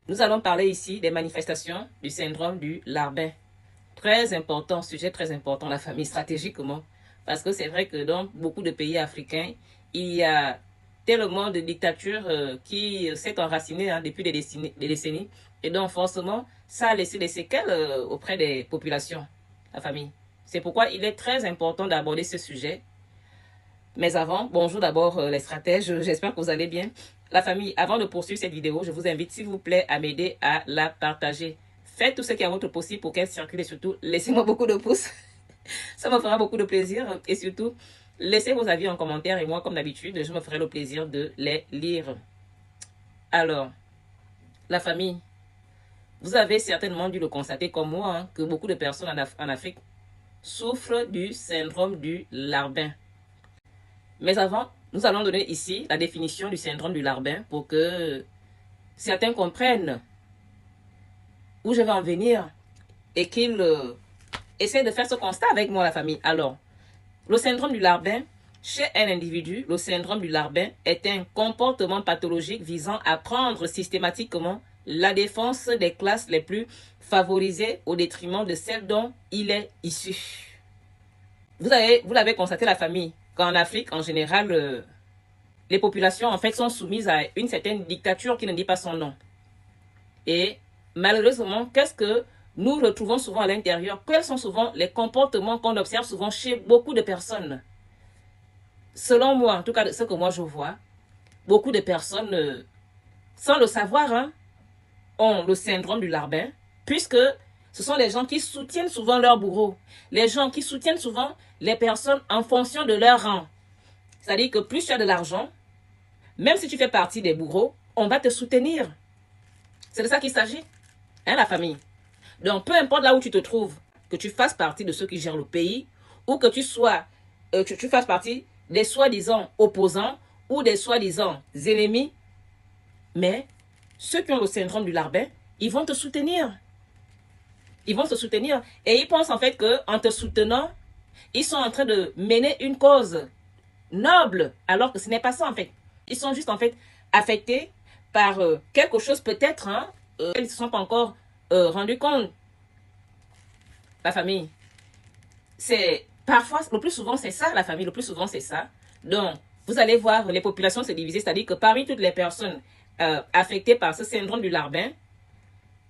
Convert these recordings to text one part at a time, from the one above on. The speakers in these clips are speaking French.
Nous allons parler ici des manifestations du syndrome du Larbin. Très important, sujet très important, la famille stratégiquement. Parce que c'est vrai que dans beaucoup de pays africains, il y a tellement de dictatures qui s'est enracinées depuis des décennies. Et donc forcément, ça a laissé des séquelles auprès des populations, la famille. C'est pourquoi il est très important d'aborder ce sujet. Mais avant, bonjour d'abord les stratèges, j'espère que vous allez bien. La famille, avant de poursuivre cette vidéo, je vous invite s'il vous plaît à m'aider à la partager. Faites tout ce qui est à votre possible pour qu'elle circule et surtout, laissez-moi beaucoup de pouces. Ça me fera beaucoup de plaisir. Et surtout, laissez vos avis en commentaire et moi, comme d'habitude, je me ferai le plaisir de les lire. Alors, la famille, vous avez certainement dû le constater comme moi, que beaucoup de personnes en Afrique souffrent du syndrome du Larbin. Mais avant, nous allons donner ici la définition du syndrome du Larbin pour que certains comprennent où je vais en venir et qu'ils essaient de faire ce constat avec moi, la famille. Alors, le syndrome du Larbin, chez un individu, le syndrome du Larbin est un comportement pathologique visant à prendre systématiquement la défense des classes les plus favorisées au détriment de celles dont il est issu. Vous l'avez constaté, la famille, qu'en Afrique, en général, les populations, en fait, sont soumises à une certaine dictature qui ne dit pas son nom. Et malheureusement, qu'est-ce que nous retrouvons souvent à l'intérieur? Quels sont souvent les comportements qu'on observe souvent chez beaucoup de personnes? Selon moi, en tout cas, ce que moi je vois, beaucoup de personnes, sans le savoir, ont le syndrome du Larbin, puisque ce sont les gens qui soutiennent souvent leur bourreau. Les gens qui soutiennent souvent les personnes en fonction de leur rang. C'est-à-dire que plus tu as de l'argent, même si tu fais partie des bourreaux, on va te soutenir. C'est de ça qu'il s'agit, la famille. Donc, peu importe là où tu te trouves, que tu fasses partie de ceux qui gèrent le pays, ou que tu fasses partie des soi-disant opposants ou des soi-disant ennemis, mais ceux qui ont le syndrome du Larbin, ils vont te soutenir. Ils vont te soutenir et ils pensent en fait qu'en te soutenant, ils sont en train de mener une cause noble, alors que ce n'est pas ça en fait. Ils sont juste en fait affectés par quelque chose peut-être, ils ne se sont pas encore rendus compte. La famille, c'est parfois, le plus souvent c'est ça, la famille, le plus souvent c'est ça. Donc, vous allez voir les populations se diviser, c'est-à-dire que parmi toutes les personnes affectées par ce syndrome du Larbin,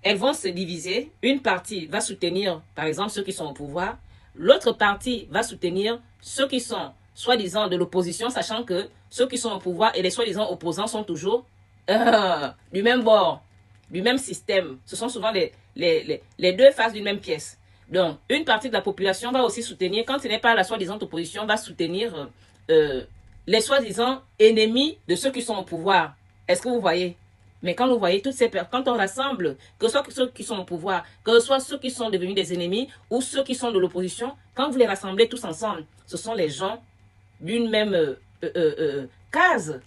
elles vont se diviser. Une partie va soutenir, par exemple, ceux qui sont au pouvoir. L'autre partie va soutenir ceux qui sont soi-disant de l'opposition, sachant que ceux qui sont au pouvoir et les soi-disant opposants sont toujours du même bord, du même système. Ce sont souvent les deux faces d'une même pièce. Donc, une partie de la population va aussi soutenir, quand ce n'est pas la soi-disant opposition, va soutenir les soi-disant ennemis de ceux qui sont au pouvoir. Est-ce que vous voyez? Mais quand vous voyez toutes ces personnes, quand on rassemble, que ce soit ceux qui sont au pouvoir, que ce soit ceux qui sont devenus des ennemis ou ceux qui sont de l'opposition, quand vous les rassemblez tous ensemble, ce sont les gens d'une même case.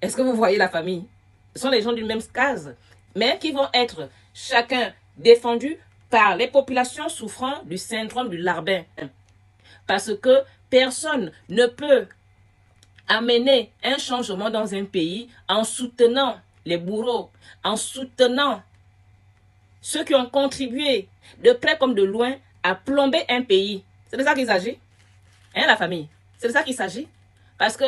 Est-ce que vous voyez la famille? Ce sont les gens d'une même case, mais qui vont être chacun défendus par les populations souffrant du syndrome du Larbin. Parce que personne ne peut amener un changement dans un pays en soutenant les bourreaux, en soutenant ceux qui ont contribué de près comme de loin à plomber un pays. C'est de ça qu'il s'agit, la famille. C'est de ça qu'il s'agit. Parce que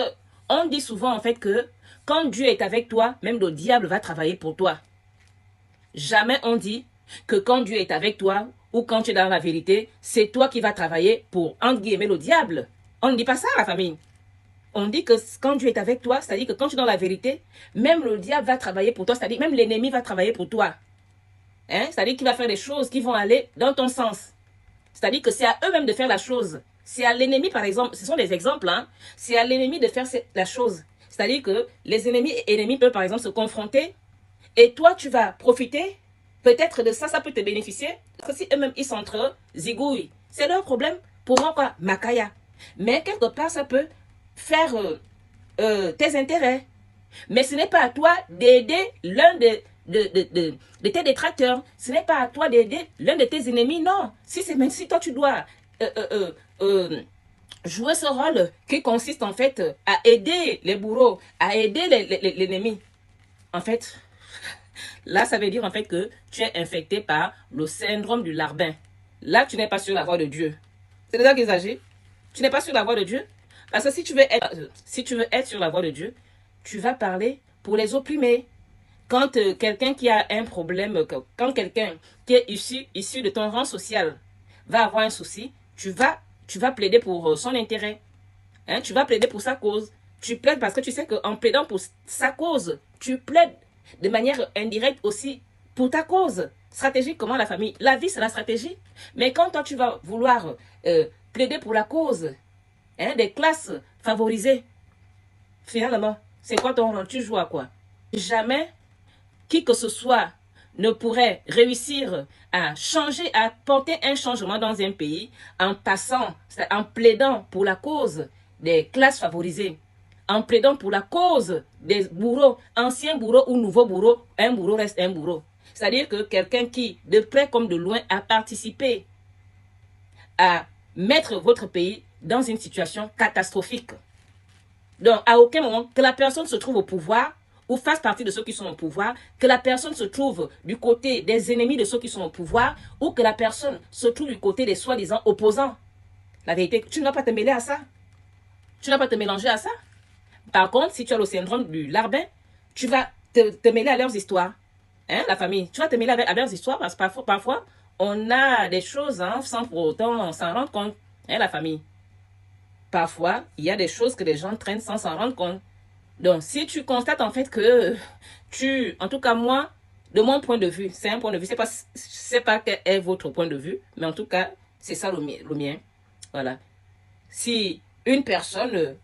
on dit souvent en fait que quand Dieu est avec toi, même le diable va travailler pour toi. Jamais on dit que quand Dieu est avec toi ou quand tu es dans la vérité, c'est toi qui vas travailler pour, entre guillemets, le diable. On ne dit pas ça, la famille. On dit que quand Dieu est avec toi, c'est-à-dire que quand tu es dans la vérité, même le diable va travailler pour toi, c'est-à-dire même l'ennemi va travailler pour toi. C'est-à-dire qu'il va faire des choses qui vont aller dans ton sens. C'est-à-dire que c'est à eux-mêmes de faire la chose. C'est à l'ennemi, par exemple, ce sont des exemples, c'est à l'ennemi de faire la chose. C'est-à-dire que les ennemis peuvent, par exemple, se confronter et toi, tu vas profiter peut-être de ça, ça peut te bénéficier. Parce que si eux-mêmes, ils s'entre-zigouillent, c'est leur problème. Pour moi, quoi, Makaya. Mais quelque part, ça peut faire tes intérêts. Mais ce n'est pas à toi d'aider l'un de tes détracteurs. Ce n'est pas à toi d'aider l'un de tes ennemis, non. Même si toi, tu dois jouer ce rôle qui consiste en fait à aider les bourreaux, à aider l'ennemi. En fait, Là, ça veut dire en fait que tu es infecté par le syndrome du larbin. Là, tu n'es pas sur la voie de Dieu. C'est de ça qu'il s'agit. Tu n'es pas sur la voie de Dieu. Parce que si tu veux être sur la voie de Dieu, tu vas parler pour les opprimés. Quand quelqu'un qui a un problème, quand quelqu'un qui est issu de ton rang social va avoir un souci, tu vas plaider pour son intérêt. Hein, tu vas plaider pour sa cause. Tu plaides parce que tu sais qu'en plaidant pour sa cause, tu plaides de manière indirecte aussi pour ta cause. Stratégique, comment la famille? La vie, c'est la stratégie. Mais quand toi, tu vas vouloir plaider pour la cause des classes favorisées, finalement, c'est quoi ton rôle? Tu joues à quoi? Jamais qui que ce soit ne pourrait réussir à changer, à porter un changement dans un pays en en plaidant pour la cause des classes favorisées, en plaidant pour la cause des bourreaux, anciens bourreaux ou nouveaux bourreaux. Un bourreau reste un bourreau. C'est-à-dire que quelqu'un qui, de près comme de loin, a participé à mettre votre pays dans une situation catastrophique. Donc, à aucun moment que la personne se trouve au pouvoir ou fasse partie de ceux qui sont au pouvoir, que la personne se trouve du côté des ennemis de ceux qui sont au pouvoir, ou que la personne se trouve du côté des soi-disant opposants. La vérité, tu ne vas pas te mêler à ça. Tu ne vas pas te mélanger à ça. Par contre, si tu as le syndrome du larbin, tu vas te mêler à leurs histoires. Hein, la famille, tu vas te mêler à leurs histoires parce que parfois on a des choses sans pour autant s'en rendre compte. Hein, la famille. Parfois, il y a des choses que les gens traînent sans s'en rendre compte. Donc, si tu constates en fait que en tout cas moi, de mon point de vue, c'est un point de vue, c'est pas quel est votre point de vue, mais en tout cas, c'est ça le mien. Voilà. Si une personne,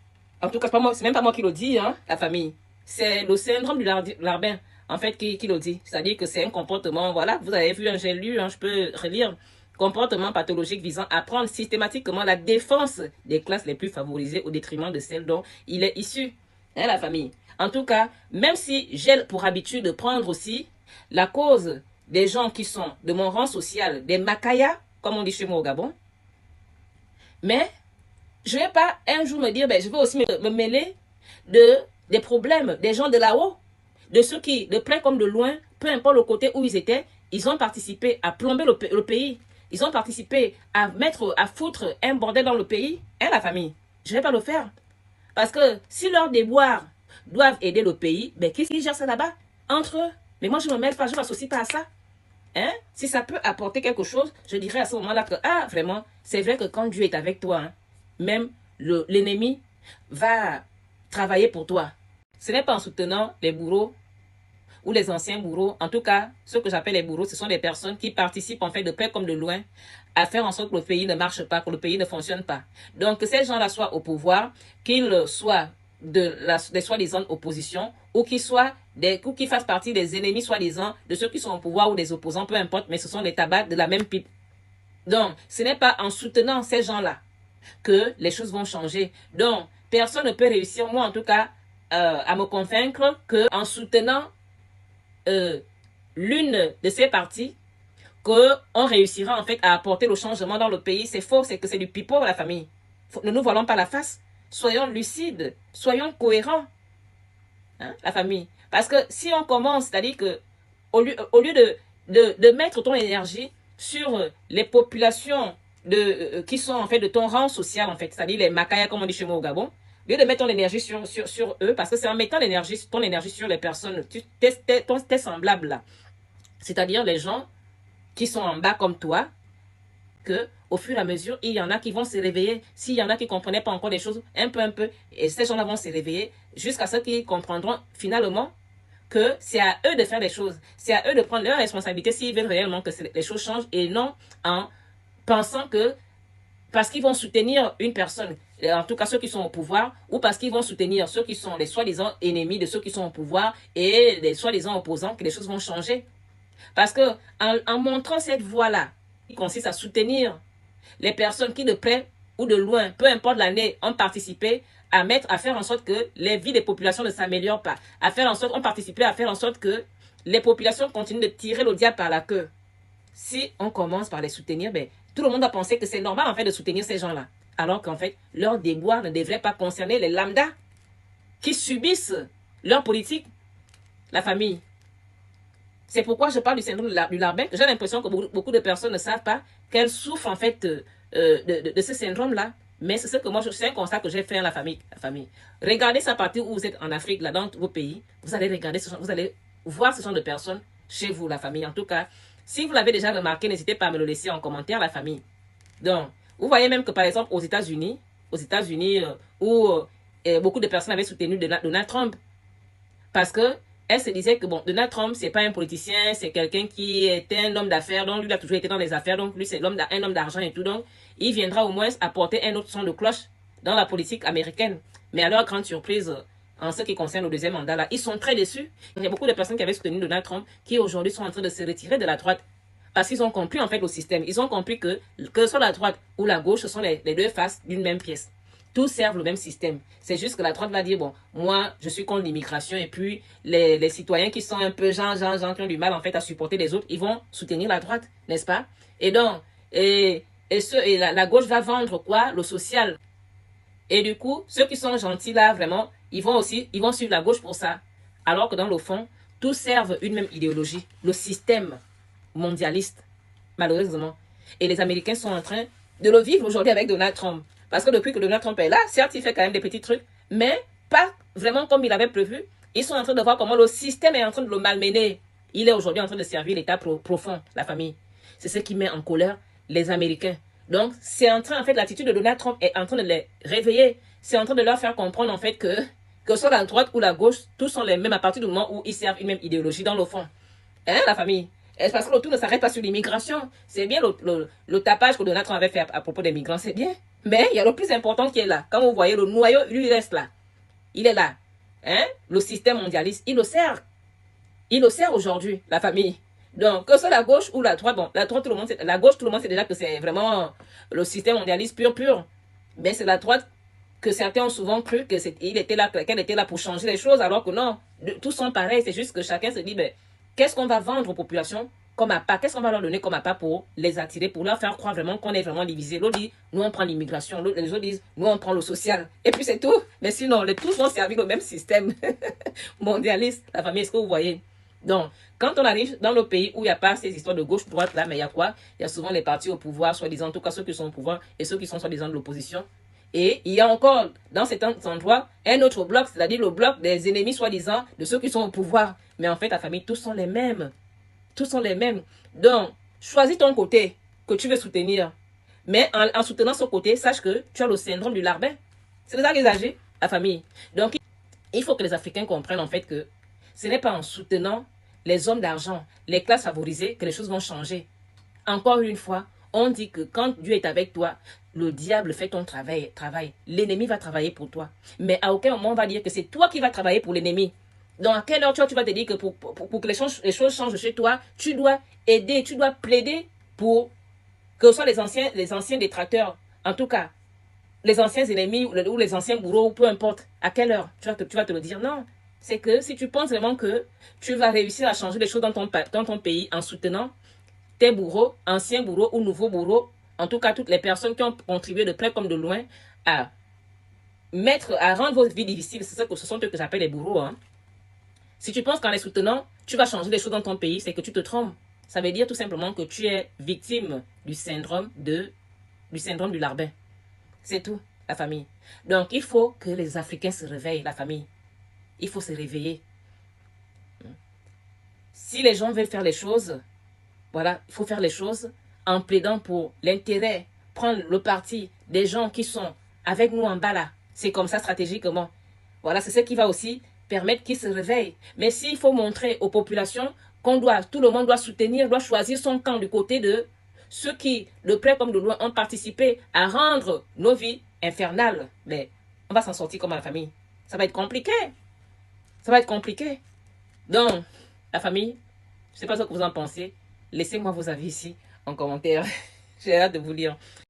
en tout cas, c'est même pas moi qui le dis, hein, la famille, c'est le syndrome du larbin, en fait, qui le dit. C'est-à-dire que c'est un comportement, voilà, vous avez vu, j'ai lu, je peux relire, comportement pathologique visant à prendre systématiquement la défense des classes les plus favorisées au détriment de celles dont il est issu. Hein, la famille. En tout cas, même si j'ai pour habitude de prendre aussi la cause des gens qui sont de mon rang social, des Makaya, comme on dit chez moi au Gabon, mais je ne vais pas un jour me dire, je vais aussi me mêler des problèmes des gens de là-haut, de ceux qui, de près comme de loin, peu importe le côté où ils étaient, ils ont participé à plomber le pays. Ils ont participé à foutre un bordel dans le pays. Hein, la famille? Je ne vais pas le faire. Parce que si leurs déboires doivent aider le pays, qui gère ça là-bas? Entre eux. Mais moi, je ne me mêle pas, je ne m'associe pas à ça. Hein? Si ça peut apporter quelque chose, je dirais à ce moment-là que, vraiment, c'est vrai que quand Dieu est avec toi, hein, même l'ennemi va travailler pour toi. Ce n'est pas en soutenant les bourreaux ou les anciens bourreaux. En tout cas, ceux que j'appelle les bourreaux, ce sont des personnes qui participent en fait de près comme de loin à faire en sorte que le pays ne marche pas, que le pays ne fonctionne pas. Donc, que ces gens-là soient au pouvoir, qu'ils soient des soi-disant oppositions, ou qu'ils fassent partie des ennemis soi-disant de ceux qui sont au pouvoir ou des opposants, peu importe, mais ce sont des tabacs de la même pipe. Donc, ce n'est pas en soutenant ces gens-là que les choses vont changer. Donc, personne ne peut réussir, moi en tout cas, à me convaincre qu'en soutenant l'une de ces parties, qu'on réussira en fait à apporter le changement dans le pays. C'est faux, c'est que c'est du pipeau, la famille. Ne nous voilons pas la face. Soyons lucides, soyons cohérents. Hein, la famille. Parce que si on commence, c'est-à-dire que au lieu de mettre ton énergie sur les populations qui sont en fait de ton rang social, en fait, c'est-à-dire les Makaya, comme on dit chez moi au Gabon, au lieu de mettre ton énergie sur eux, parce que c'est en mettant ton énergie sur les personnes, tes semblables là, c'est-à-dire les gens qui sont en bas comme toi, que au fur et à mesure, il y en a qui vont se réveiller. S'il y en a qui ne comprenaient pas encore des choses, un peu, et ces gens-là vont se réveiller jusqu'à ce qu'ils comprendront finalement que c'est à eux de faire des choses. C'est à eux de prendre leurs responsabilités s'ils veulent réellement que les choses changent et non en pensant que parce qu'ils vont soutenir une personne, en tout cas ceux qui sont au pouvoir, ou parce qu'ils vont soutenir ceux qui sont les soi-disant ennemis de ceux qui sont au pouvoir et les soi-disant opposants, que les choses vont changer. Parce que en montrant cette voie-là, qui consiste à soutenir les personnes qui de près ou de loin, peu importe l'année, ont participé à faire en sorte que les vies des populations ne s'améliorent pas, ont participé à faire en sorte que les populations continuent de tirer le diable par la queue. Si on commence par les soutenir, tout le monde a pensé que c'est normal en fait de soutenir ces gens-là. Alors qu'en fait, leur déboire ne devrait pas concerner les lambdas qui subissent leur politique, la famille. C'est pourquoi je parle du syndrome du larbin, que j'ai l'impression que beaucoup de personnes ne savent pas qu'elles souffrent en fait de ce syndrome-là. Mais c'est ce que moi, c'est un constat que j'ai fait à la famille. Regardez sa partie où vous êtes en Afrique, là, dans vos pays. Vous allez regarder, vous allez voir ce genre de personnes chez vous, la famille. En tout cas, si vous l'avez déjà remarqué, n'hésitez pas à me le laisser en commentaire, la famille. Donc, vous voyez même que par exemple aux États-Unis, où beaucoup de personnes avaient soutenu Donald Trump, parce que elle se disait que bon, Donald Trump, c'est pas un politicien, c'est quelqu'un qui était un homme d'affaires, donc lui il a toujours été dans les affaires, donc lui c'est un homme d'argent et tout, donc il viendra au moins apporter un autre son de cloche dans la politique américaine. Mais à leur grande surprise, en ce qui concerne le deuxième mandat là, ils sont très déçus. Il y a beaucoup de personnes qui avaient soutenu Donald Trump qui aujourd'hui sont en train de se retirer de la droite. Parce qu'ils ont compris en fait le système. Ils ont compris que ce soit la droite ou la gauche, ce sont les deux faces d'une même pièce. Tous servent le même système. C'est juste que la droite va dire, bon, moi, je suis contre l'immigration et puis les citoyens qui sont un peu gens qui ont du mal en fait à supporter les autres, ils vont soutenir la droite, n'est-ce pas? Et donc, la gauche va vendre quoi? Le social. Et du coup, ceux qui sont gentils là, vraiment, ils vont suivre la gauche pour ça. Alors que dans le fond, tous servent une même idéologie, le système mondialiste, malheureusement. Et les Américains sont en train de le vivre aujourd'hui avec Donald Trump. Parce que depuis que Donald Trump est là, certes, il fait quand même des petits trucs, mais pas vraiment comme il avait prévu. Ils sont en train de voir comment le système est en train de le malmener. Il est aujourd'hui en train de servir l'État profond, la famille. C'est ce qui met en colère les Américains. Donc, c'est en train, en fait, l'attitude de Donald Trump est en train de les réveiller. C'est en train de leur faire comprendre, en fait, que ce soit la droite ou la gauche, tous sont les mêmes à partir du moment où ils servent une même idéologie dans le fond. Hein, la famille? Parce que le tout ne s'arrête pas sur l'immigration. C'est bien le tapage que Donald Trump avait fait à propos des migrants, c'est bien. Mais il y a le plus important qui est là. Quand vous voyez le noyau, lui, il reste là. Il est là. Hein? Le système mondialiste, il le sert. Il le sert aujourd'hui, la famille. Donc, que ce soit la gauche ou la droite, bon, la droite, tout le monde, la gauche, tout le monde sait déjà que c'est vraiment le système mondialiste pur. Mais c'est la droite que certains ont souvent cru qu'elle était là pour changer les choses, alors que non, tous sont pareils. C'est juste que chacun se dit, ben, qu'est-ce qu'on va vendre aux populations comme appât? Qu'est-ce qu'on va leur donner comme appât pour les attirer, pour leur faire croire vraiment qu'on est vraiment divisé? L'autre dit, nous on prend l'immigration. Les autres disent, nous on prend le social. Et puis c'est tout. Mais sinon, tous vont servir au même système mondialiste. La famille, est-ce que vous voyez? Donc, quand on arrive dans le pays où il n'y a pas ces histoires de gauche-droite là, mais il y a quoi? Il y a souvent les partis au pouvoir, soi-disant, en tout cas ceux qui sont au pouvoir et ceux qui sont soi-disant de l'opposition. Et il y a encore, dans cet endroit, un autre bloc, c'est-à-dire le bloc des ennemis, soi-disant, de ceux qui sont au pouvoir. Mais en fait, la famille, tous sont les mêmes. Tous sont les mêmes. Donc, choisis ton côté que tu veux soutenir. Mais en soutenant ce côté, sache que tu as le syndrome du larbin. C'est ça qu'ils agissent, la famille. Donc, il faut que les Africains comprennent en fait que ce n'est pas en soutenant les hommes d'argent, les classes favorisées, que les choses vont changer. Encore une fois, on dit que quand Dieu est avec toi, le diable fait ton travail. L'ennemi va travailler pour toi. Mais à aucun moment on va dire que c'est toi qui vas travailler pour l'ennemi. Donc à quelle heure tu vas te dire que pour que les choses changent chez toi, tu dois aider, tu dois plaider pour que ce soit les anciens détracteurs, en tout cas, les anciens ennemis ou les anciens bourreaux, peu importe, à quelle heure tu vas te le dire. Non, c'est que si tu penses vraiment que tu vas réussir à changer les choses dans ton pays en soutenant tes bourreaux, anciens bourreaux ou nouveaux bourreaux, en tout cas toutes les personnes qui ont contribué de près comme de loin à rendre votre vie difficile, ce sont eux que j'appelle les bourreaux. Hein. Si tu penses qu'en les soutenant, tu vas changer les choses dans ton pays, c'est que tu te trompes. Ça veut dire tout simplement que tu es victime du syndrome du larbin. C'est tout, la famille. Donc, il faut que les Africains se réveillent, la famille. Il faut se réveiller. Si les gens veulent faire les choses, voilà, il faut faire les choses en plaidant pour l'intérêt, prendre le parti des gens qui sont avec nous en bas là. C'est comme ça stratégiquement. Voilà, c'est ce qui va aussi permettre qu'ils se réveillent. Mais s'il faut montrer aux populations tout le monde doit soutenir, doit choisir son camp du côté de ceux qui, de près comme de loin, ont participé à rendre nos vies infernales, mais on va s'en sortir comme la famille. Ça va être compliqué. Ça va être compliqué. Donc, la famille, je ne sais pas ce que vous en pensez. Laissez-moi vos avis ici en commentaire. J'ai hâte de vous lire.